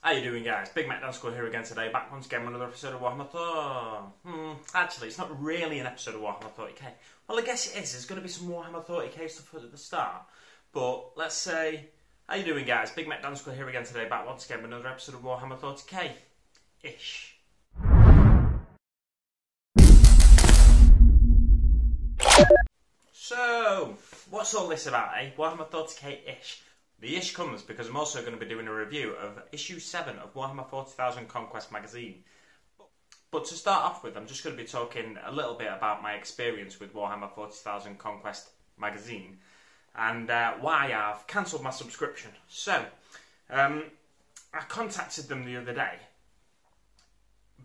How you doing, guys? Big Mac Dan School here again today, back once again with another episode of Warhammer Thought. Actually, it's not really an episode of Warhammer Thoughty K. Well, I guess it is. There's going to be some Warhammer Thoughty K stuff at the start. But let's say, how you doing, guys? Big Mac Dan School here again today, back once again with another episode of Warhammer Thoughty K. Ish. So, what's all this about, eh? Warhammer Thoughty K-ish. The ish comes because I'm also going to be doing a review of issue 7 of Warhammer 40,000 Conquest magazine. But to start off with, I'm just going to be talking a little bit about my experience with Warhammer 40,000 Conquest magazine and why I've cancelled my subscription. So, I contacted them the other day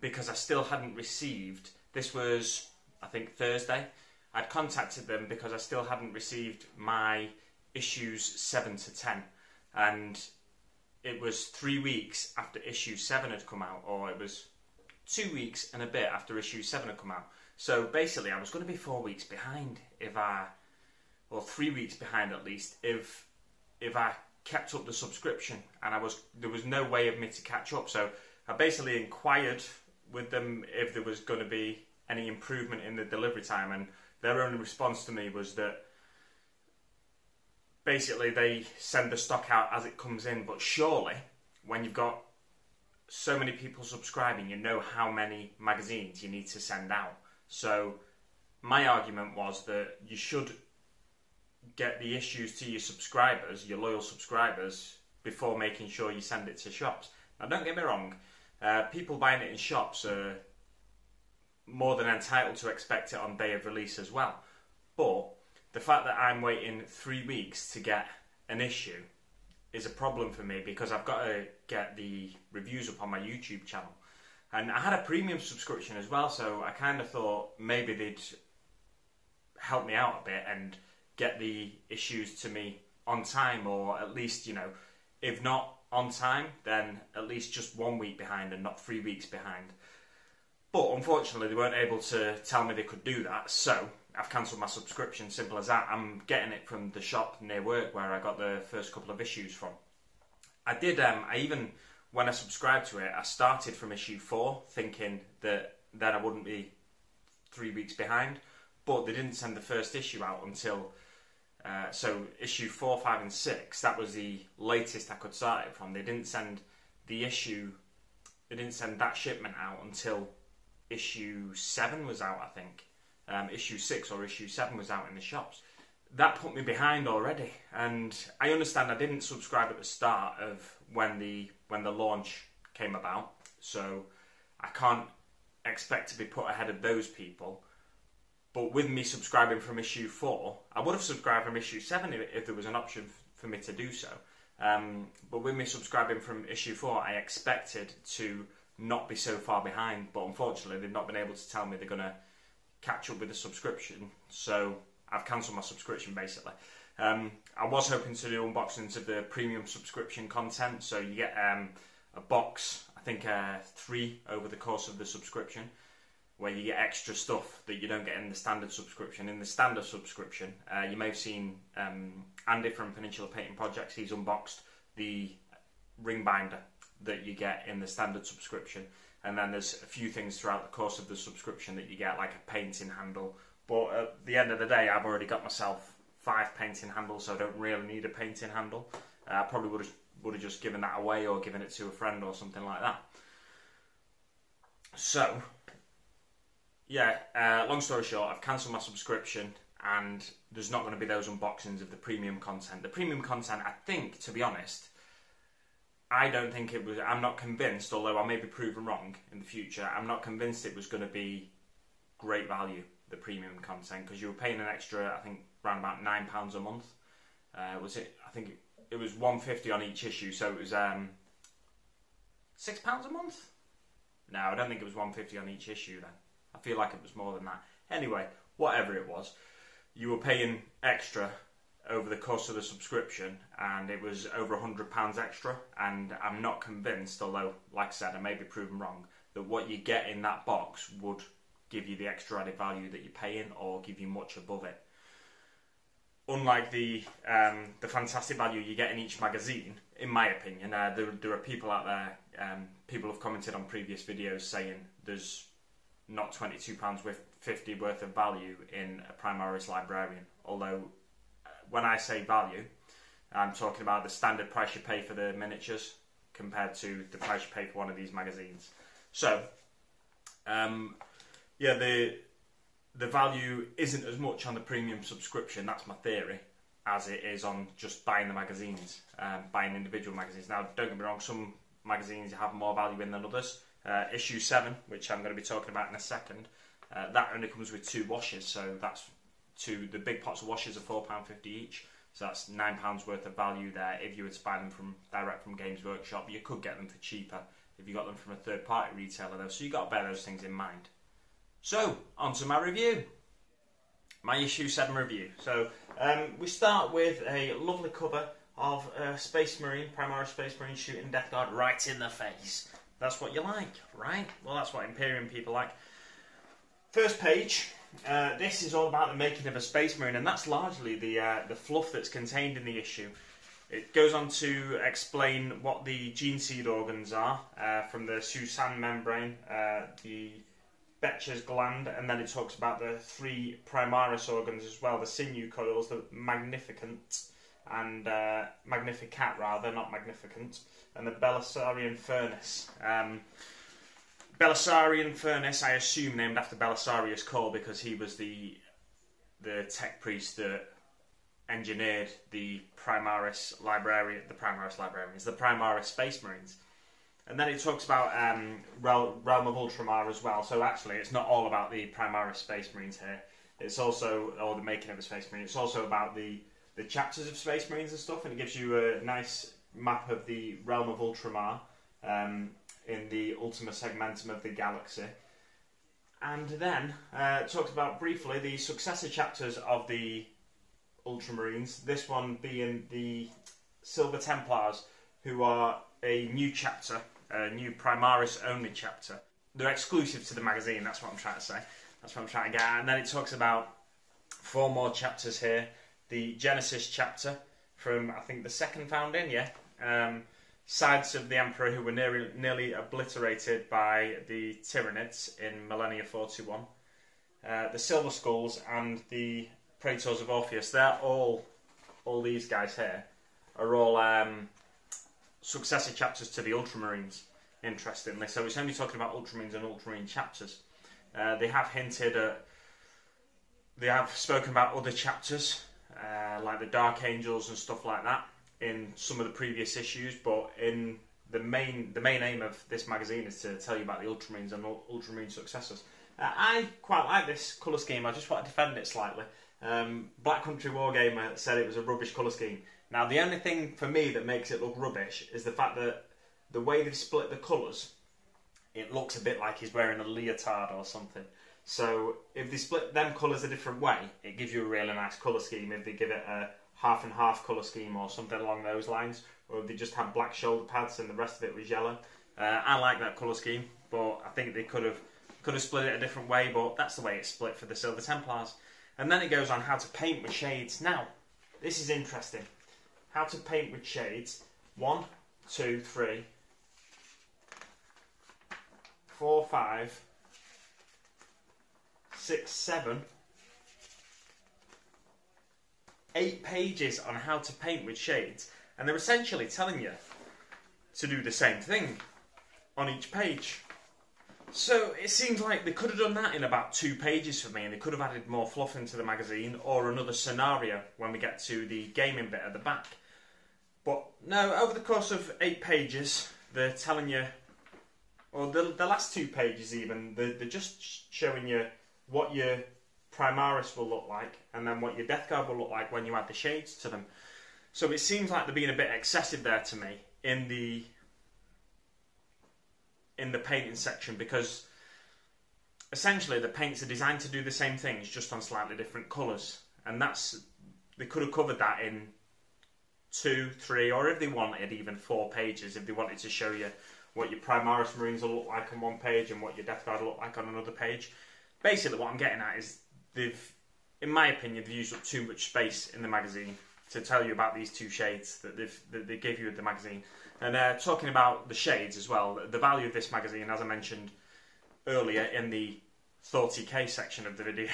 because I still hadn't received, this was, I think, Thursday. I'd contacted them because I still hadn't received my issues 7 to 10, and it was 3 weeks after issue 7 had come out, or it was 2 weeks and a bit after issue 7 had come out. So basically I was going to be 4 weeks behind or 3 weeks behind at least, if I kept up the subscription, and there was no way of me to catch up. So I basically inquired with them if there was going to be any improvement in the delivery time, and their only response to me was that basically they send the stock out as it comes in, but surely when you've got so many people subscribing, you know how many magazines you need to send out. So my argument was that you should get the issues to your subscribers, your loyal subscribers, before making sure you send it to shops. Now don't get me wrong, people buying it in shops are more than entitled to expect it on day of release as well. But the fact that I'm waiting 3 weeks to get an issue is a problem for me, because I've got to get the reviews up on my YouTube channel. And I had a premium subscription as well, so I kind of thought maybe they'd help me out a bit and get the issues to me on time, or at least, you know, if not on time, then at least just 1 week behind and not 3 weeks behind. But unfortunately they weren't able to tell me they could do that, so I've cancelled my subscription, simple as that. I'm getting it from the shop near work where I got the first couple of issues from. I even, when I subscribed to it, I started from issue 4, thinking that then I wouldn't be 3 weeks behind, but they didn't send the first issue out until, so issue 4, 5 and 6, that was the latest I could start it from. They didn't send that shipment out until issue 7 was out, I think. Issue 6 or issue 7 was out in the shops. That put me behind already, and I understand I didn't subscribe at the start of when the launch came about, so I can't expect to be put ahead of those people. But with me subscribing from issue 4, I would have subscribed from issue 7 if there was an option for me to do so. But with me subscribing from issue 4, I expected to not be so far behind, but unfortunately they've not been able to tell me they're going to catch up with the subscription, so I've cancelled my subscription basically. I was hoping to do unboxings of the premium subscription content, so you get a box, I think 3 over the course of the subscription, where you get extra stuff that you don't get in the standard subscription. In the standard subscription, you may have seen Andy from Peninsula Painting Projects, he's unboxed the ring binder that you get in the standard subscription, and then there's a few things throughout the course of the subscription that you get, like a painting handle. But at the end of the day, I've already got myself 5 painting handles, so I don't really need a painting handle. I probably would have just given that away or given it to a friend or something like that. So yeah, long story short, I've cancelled my subscription, and there's not going to be those unboxings of the premium content. The premium content, I think, to be honest, I don't think it was, I'm not convinced, although I may be proven wrong in the future, I'm not convinced it was going to be great value, the premium content, because you were paying an extra, I think, around about £9 a month. Was it? I think it was £1.50 on each issue, so it was £6 a month? No, I don't think it was £1.50 on each issue then. I feel like it was more than that. Anyway, whatever it was, you were paying extra over the course of the subscription, and it was over £100 extra, and I'm not convinced, although like I said I may be proven wrong, that what you get in that box would give you the extra added value that you're paying, or give you much above it. Unlike the fantastic value you get in each magazine, in my opinion. There are people out there, people have commented on previous videos saying there's not £22.50 worth of value in a Primaris Librarian. Although, when I say value, I'm talking about the standard price you pay for the miniatures compared to the price you pay for one of these magazines. So, yeah, the value isn't as much on the premium subscription, that's my theory, as it is on just buying the magazines, buying individual magazines. Now, don't get me wrong, some magazines have more value in than others. Issue 7, which I'm going to be talking about in a second, that only comes with 2 washes, so that's the big pots of washes are £4.50 each, so that's £9 worth of value there if you were to buy them direct from Games Workshop. You could get them for cheaper if you got them from a third-party retailer though, so you've got to bear those things in mind. So, on to my review. My issue 7 review. So, we start with a lovely cover of Space Marine, Primaris Space Marine shooting Death Guard right in the face. That's what you like, right? Well, that's what Imperium people like. First page, this is all about the making of a Space Marine, and that's largely the fluff that's contained in the issue. It goes on to explain what the gene seed organs are, from the Susan membrane, the Betcher's gland, and then it talks about the 3 Primaris organs as well, the sinew coils, the Magnificent, and Magnificat rather, not Magnificent, and the Belisarian furnace. Belisarian furnace, I assume named after Belisarius Cole, because he was the tech priest that engineered the Primaris Space Marines. And then it talks about Realm of Ultramar as well. So actually, it's not all about the Primaris Space Marines here. It's also, or the making of a Space Marine. It's also about the chapters of Space Marines and stuff, and it gives you a nice map of the Realm of Ultramar in the Ultima Segmentum of the galaxy. And then it talks about briefly the successor chapters of the Ultramarines. This one being the Silver Templars, who are a new chapter, a new Primaris only chapter. They're exclusive to the magazine, that's what I'm trying to say. That's what I'm trying to get at. And then it talks about 4 more chapters here. The Genesis chapter from, I think, the second founding, Sides of the Emperor who were nearly obliterated by the Tyranids in Millennia 41. The Silver Skulls and the Praetors of Orpheus, they're all these guys here, are all successor chapters to the Ultramarines, interestingly. So it's only talking about Ultramarines and Ultramarine chapters. They have hinted at, they have spoken about other chapters, like the Dark Angels and stuff like that, in some of the previous issues, but in the main aim of this magazine is to tell you about the Ultramarines and Ultramarine successors. I quite like this colour scheme. I just want to defend it slightly. Black Country Wargamer said it was a rubbish colour scheme. Now, the only thing for me that makes it look rubbish is the fact that the way they've split the colours, it looks a bit like he's wearing a leotard or something. So if they split them colours a different way, it gives you a really nice colour scheme. If they give it a half and half colour scheme or something along those lines, or if they just had black shoulder pads and the rest of it was yellow. I like that colour scheme, but I think they could have split it a different way, but that's the way it's split for the Silver Templars. And then it goes on how to paint with shades. Now, this is interesting. How to paint with shades. 1, 2, 3, 4, 5, 6, 7, 8 pages on how to paint with shades, and they're essentially telling you to do the same thing on each page. So it seems like they could have done that in about 2 pages for me, and they could have added more fluff into the magazine, or another scenario when we get to the gaming bit at the back. But no, over the course of 8 pages, they're telling you, or the last 2 pages even, they're just showing you what your Primaris will look like, and then what your Death Guard will look like when you add the shades to them. So it seems like they're being a bit excessive there to me in the painting section, because essentially the paints are designed to do the same things, just on slightly different colours, and they could have covered that in 2, 3, or if they wanted even 4 pages, if they wanted to show you what your Primaris Marines will look like on one page and what your Death Guard will look like on another page. Basically what I'm getting at is in my opinion, they've used up too much space in the magazine to tell you about these two shades that they give you with the magazine. And talking about the shades as well, the value of this magazine, as I mentioned earlier in the Thoughty K section of the video,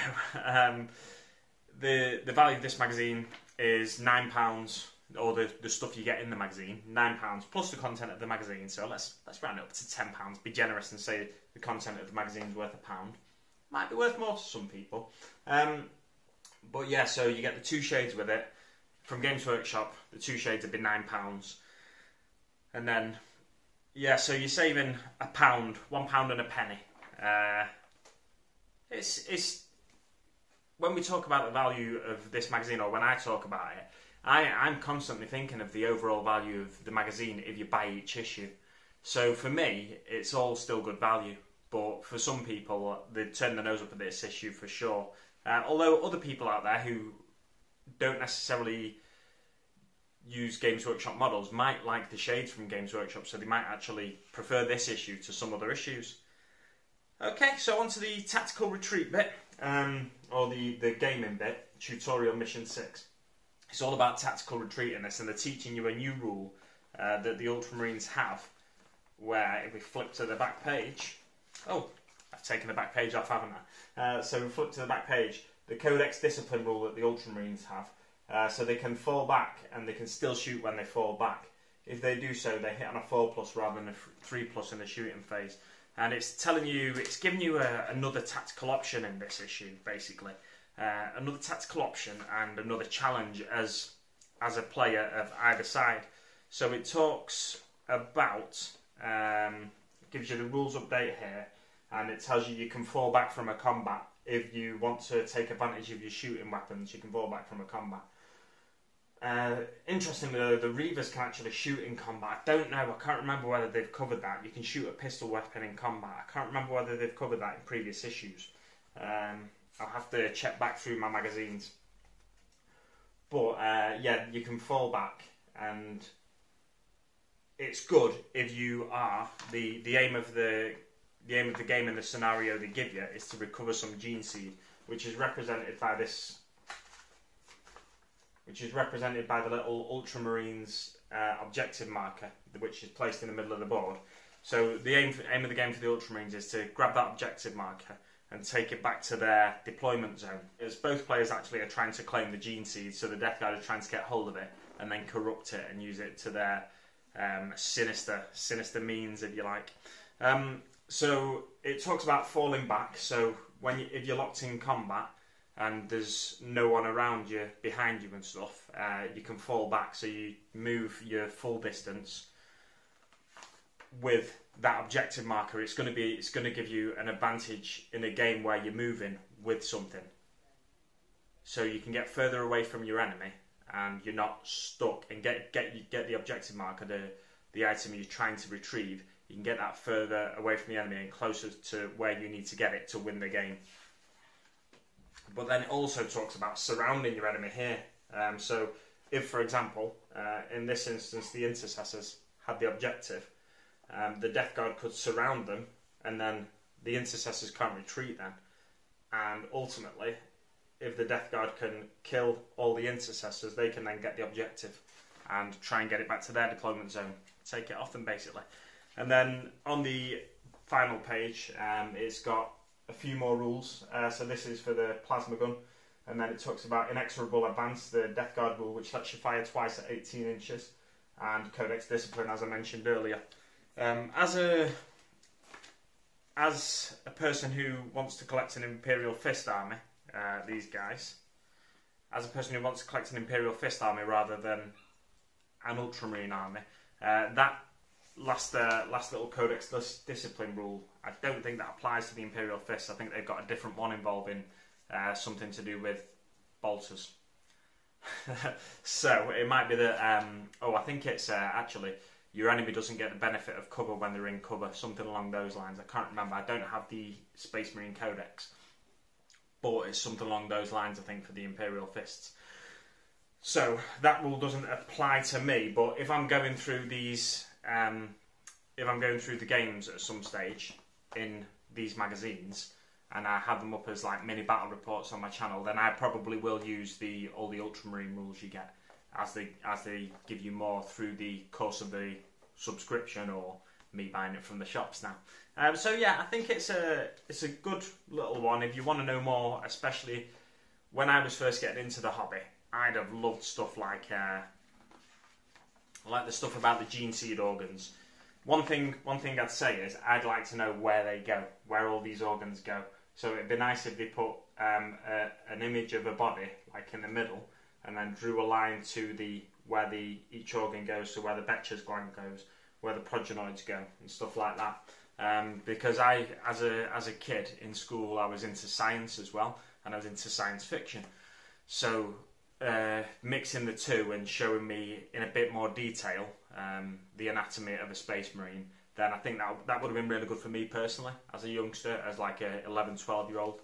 the value of this magazine is £9, or the stuff you get in the magazine, £9 plus the content of the magazine. So let's round it up to £10. Be generous and say the content of the magazine is worth £1. Might be worth more to some people. But yeah, so you get the two shades with it. From Games Workshop, the two shades would be £9. And then, yeah, so you're saving £1, £1 and a penny. It's when we talk about the value of this magazine, or when I talk about it, I'm constantly thinking of the overall value of the magazine if you buy each issue. So for me, it's all still good value. But for some people, they turn their nose up at this issue for sure. Although other people out there who don't necessarily use Games Workshop models might like the shades from Games Workshop, so they might actually prefer this issue to some other issues. Okay, so on to the tactical retreat bit, or the gaming bit, tutorial mission 6. It's all about tactical retreat in this, and they're teaching you a new rule that the Ultramarines have, where if we flip to the back page... Oh, I've taken the back page off, haven't I? So we flip to the back page, the Codex Discipline rule that the Ultramarines have. So they can fall back, and they can still shoot when they fall back. If they do so, they hit on a 4+ rather than a 3+ in the shooting phase. And it's telling you, it's giving you another tactical option in this issue, basically. Another tactical option and another challenge as a player of either side. So it talks about, gives you the rules update here, and it tells you can fall back from a combat. If you want to take advantage of your shooting weapons, you can fall back from a combat. Interestingly though, the Reavers can actually shoot in combat. I don't know, I can't remember whether they've covered that. You can shoot a pistol weapon in combat. I can't remember whether they've covered that in previous issues. I'll have to check back through my magazines. But yeah, you can fall back, and it's good if you are the aim of the game and the scenario they give you is to recover some gene seed, which is represented by this. Which is represented by the little Ultramarines objective marker, which is placed in the middle of the board. So the aim of the game for the Ultramarines is to grab that objective marker and take it back to their deployment zone. As both players actually are trying to claim the gene seed, so the Death Guard are trying to get hold of it and then corrupt it and use it to their sinister means, if you like. So it talks about falling back. So if you're locked in combat and there's no one around you, behind you and stuff, you can fall back. So you move your full distance with that objective marker. It's going to give you an advantage in a game where you're moving with something. So you can get further away from your enemy, and you're not stuck. And get the objective marker, the item you're trying to retrieve. You can get that further away from the enemy and closer to where you need to get it to win the game. But then it also talks about surrounding your enemy here. So if, for example, in this instance, the intercessors had the objective, the Death Guard could surround them, and then the intercessors can't retreat then. And ultimately, if the Death Guard can kill all the intercessors, they can then get the objective and try and get it back to their deployment zone. Take it off them, basically. And then on the final page, it's got a few more rules. So this is for the plasma gun, and then it talks about inexorable advance, the Death Guard rule, which lets you fire twice at 18 inches, and Codex Discipline, as I mentioned earlier. As a person who wants to collect an Imperial Fist army, these guys, as a person who wants to collect an Imperial Fist army rather than an Ultramarine army, that last little Codex Discipline rule, I don't think that applies to the Imperial Fist. I think they've got a different one involving something to do with bolters. So it might be that, I think it's actually your enemy doesn't get the benefit of cover when they're in cover, something along those lines. I can't remember, I don't have the Space Marine Codex, but it's something along those lines, I think, for the Imperial Fists. So that rule doesn't apply to me, but if I'm going through these, if I'm going through the games at some stage in these magazines, and I have them up as like mini battle reports on my channel, then I probably will use all the Ultramarine rules you get. as they give you more through the course of the subscription or me buying it from the shops now. So yeah, I think it's a good little one if you want to know more, especially when I was first getting into the hobby. I'd have loved stuff like the stuff about the gene seed organs. One thing I'd say is I'd like to know where they go, where all these organs go. So it'd be nice if they put an image of a body like in the middle, and then drew a line to where each organ goes, so where the Becher's gland goes, where the progenoids go, and stuff like that. Because I, as a kid in school, I was into science as well, and I was into science fiction. So mixing the two and showing me in a bit more detail the anatomy of a space marine, then I think that would have been really good for me personally as a youngster, as like a 11, 12-year-old,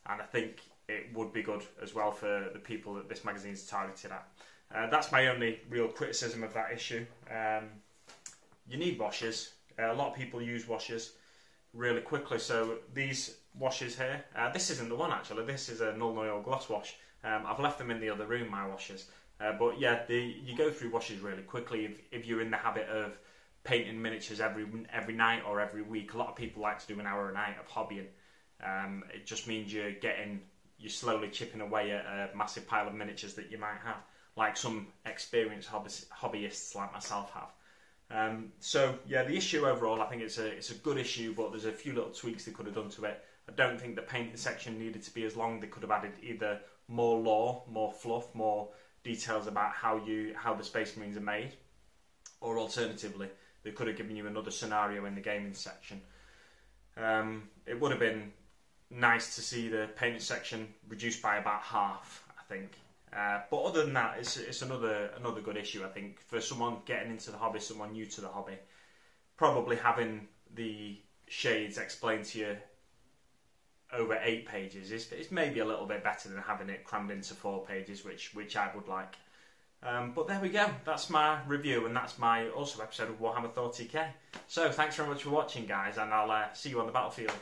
and I think it would be good as well for the people that this magazine is targeted at. That's my only real criticism of that issue. You need washers. A lot of people use washers really quickly, so these washers here, this isn't the one actually, this is a null oil gloss wash. I've left them in the other room, my washers. But yeah, you go through washers really quickly if you're in the habit of painting miniatures every night or every week. A lot of people like to do an hour a night of hobbying. It just means you're slowly chipping away at a massive pile of miniatures that you might have, like some experienced hobbyists like myself have. So yeah, the issue overall, I think it's a good issue, but there's a few little tweaks they could have done to it. I don't think the painting section needed to be as long. They could have added either more lore, more fluff, more details about how the Space Marines are made, or alternatively, they could have given you another scenario in the gaming section. It would have been nice to see the painting section reduced by about half, I think. But other than that, it's another good issue, I think, for someone getting into the hobby, someone new to the hobby. Probably having the shades explained to you over 8 pages is maybe a little bit better than having it crammed into 4 pages, which I would like. But there we go. That's my review, and that's my also episode of Warhammer Thoughty K. So thanks very much for watching, guys, and I'll see you on the battlefield.